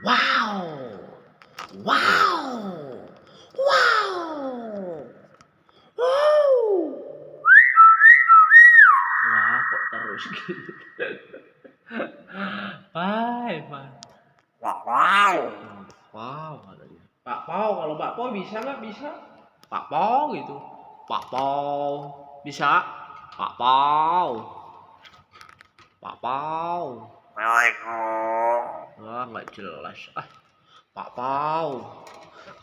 Wow! Wow! Wow! Wow! Wah, kok terus gitu? Bye, bye. Wow. Wow, katanya. Pak Pau, kalau Pak Pau bisa nggak? Bisa. Pak Pau gitu. Pak Pau. Bisa. Pak Pau. Pak Pau. Assalamualaikum. Wah, nggak jelas. Ah, Pak Pau.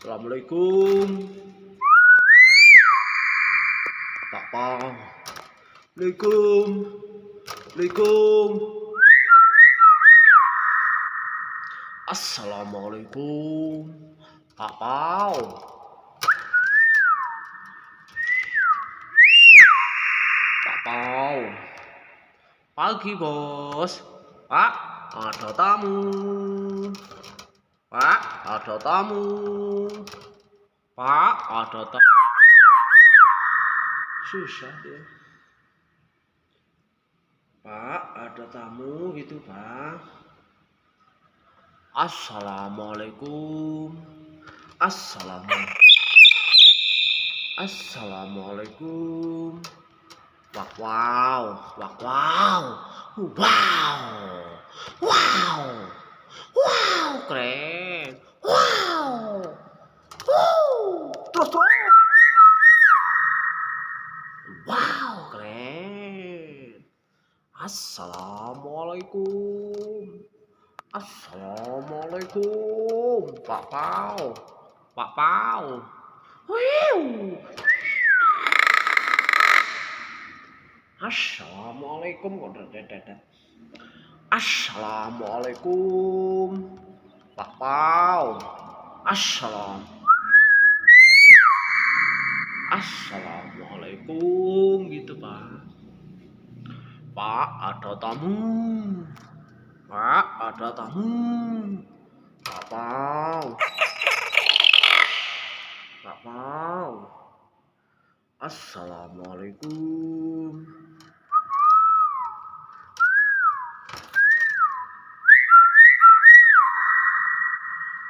Assalamualaikum. Pak Pau. Assalamualaikum. Assalamualaikum. Assalamualaikum. Pak Pau. Pak Pau. Pagi, Bos. Pak, ada tamu. Pak, ada tamu. Pak, ada tamu. Susah dia. Pak, ada tamu gitu, Pak. Assalamualaikum. Assalamualaikum. Wow, wow, wow, wow, wow, wow, keren, wow, terus, wow, keren. Assalamualaikum. Assalamualaikum, Pak Pau. Pak Pau. Wiu. Assalamualaikum. Assalamualaikum, Pak Pau. Assalamualaikum gitu, Pak. Pak, ada tamu. Pak, ada tamu. Pak Pau. Pak Pau. Assalamualaikum.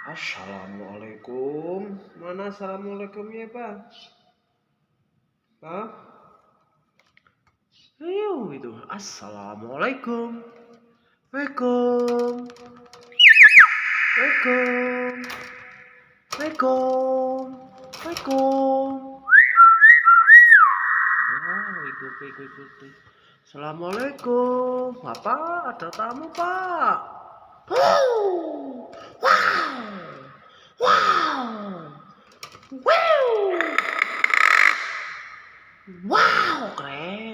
Assalamualaikum. Mana assalamualaikumnya, Pak? Hah? Ayo itu. Assalamualaikum. Waalaikum. Waalaikum. Waalaikum. Waalaikum. Wah, ikut. Assalamualaikum. Bapak, ada tamu, Pak. Wow. Wow. Wow. Wow. Wow, keren.